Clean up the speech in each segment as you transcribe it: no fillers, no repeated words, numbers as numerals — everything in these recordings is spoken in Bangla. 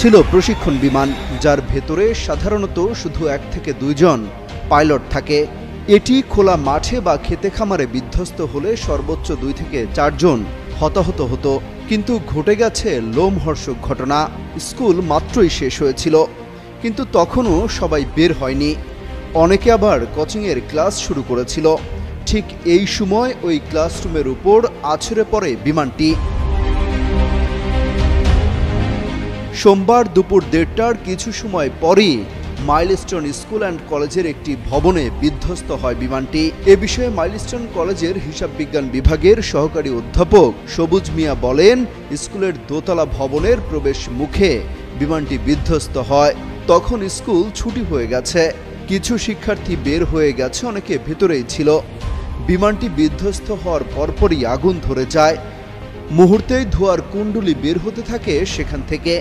ছিল প্রশিক্ষণ বিমান, যার ভেতরে সাধারণত শুধু 1 থেকে 2 জন পাইলট থাকে। এটি খোলা মাঠে বা খেতে খামারে বিধ্বস্ত হলে সর্বোচ্চ 2 থেকে 4 জন হতাহত হতো। কিন্তু ঘটে গেছে লোমহর্ষক ঘটনা। স্কুল মাত্রই শেষ হয়েছিল, কিন্তু তখনও সবাই বের হয়নি। অনেকে আবার কোচিংয়ের ক্লাস শুরু করেছিল। ঠিক এই সময় ওই ক্লাসরুমের উপর আছড়ে পড়ে বিমানটি। সোমবার দুপুর 1:30টার কিছু সময় পরই মাইলস্টোন স্কুল অ্যান্ড কলেজের একটি ভবনে বিধ্বস্ত হয় বিমানটি। এ বিষয়ে মাইলস্টোন কলেজের হিসাব বিজ্ঞান বিভাগের সহকারী অধ্যাপক সবুজ মিয়া বলেন, স্কুলের দোতলা ভবনের প্রবেশ মুখে বিমানটি বিধ্বস্ত হয়। তখন স্কুল ছুটি হয়ে গেছে, কিছু শিক্ষার্থী বের হয়ে গেছে, অনেকে ভেতরেই ছিল। বিমানটি বিধ্বস্ত হওয়ার পরপরই আগুন ধরে যায়। মুহূর্তেই ধোঁয়ার কুণ্ডলী বের হতে থাকে সেখান থেকে।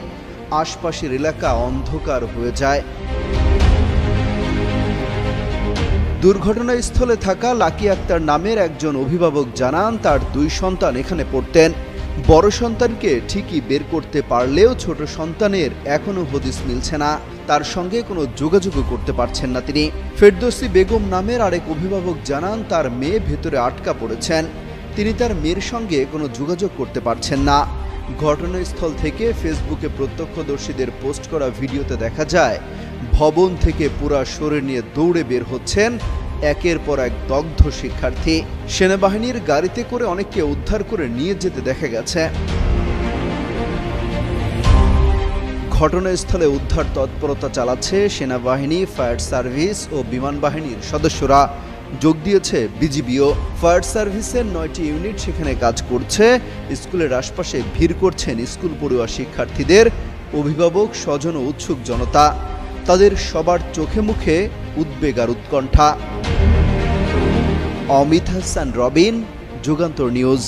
আশপাশের এলাকা অন্ধকার হয়ে যায়। দুর্ঘটনাস্থলে থাকা লাকি আক্তার নামের একজন অভিভাবক জানান, তার 2 সন্তান এখানে পড়তেন। বড় সন্তানকে ঠিকই বের করতে পারলেও ছোট সন্তানের এখনো হদিস মিলছে না। তার সঙ্গে কোনো যোগাযোগও করতে পারছেন না তিনি। ফেরদৌসী বেগম নামের আরেক অভিভাবক জানান, তার মেয়ে ভেতরে আটকা পড়েছেন। তিনি তার মেয়ের সঙ্গে কোনো যোগাযোগ করতে পারছেন না। ঘটনাস্থল থেকে ফেসবুকে প্রত্যক্ষদর্শীদের পোস্ট করা ভিডিওতে দেখা যায়, ভবন থেকে পুরা শরীর নিয়ে দৌড়ে বের হচ্ছেন একের পর এক দগ্ধ শিক্ষার্থী। সেনাবাহিনীর গাড়িতে করে অনেককে উদ্ধার করে নিয়ে যেতে দেখা গেছে। ঘটনাস্থলে উদ্ধার তৎপরতা চালাচ্ছে সেনাবাহিনী, ফায়ার সার্ভিস ও বিমান বাহিনীর সদস্যরা। যোগ দিয়েছে বিজিবিও। ফায়ার সার্ভিসের 9টি ইউনিট সেখানে কাজ করছে। স্কুলের আশপাশে ভিড় করছেন স্কুল পড়ুয়া শিক্ষার্থীদের অভিভাবক, স্বজন ও উৎসুক জনতা। তাদের সবার চোখে মুখে উদ্বেগ আর উৎকণ্ঠা। অমিত হাসান রবিন, যুগান্তর নিউজ।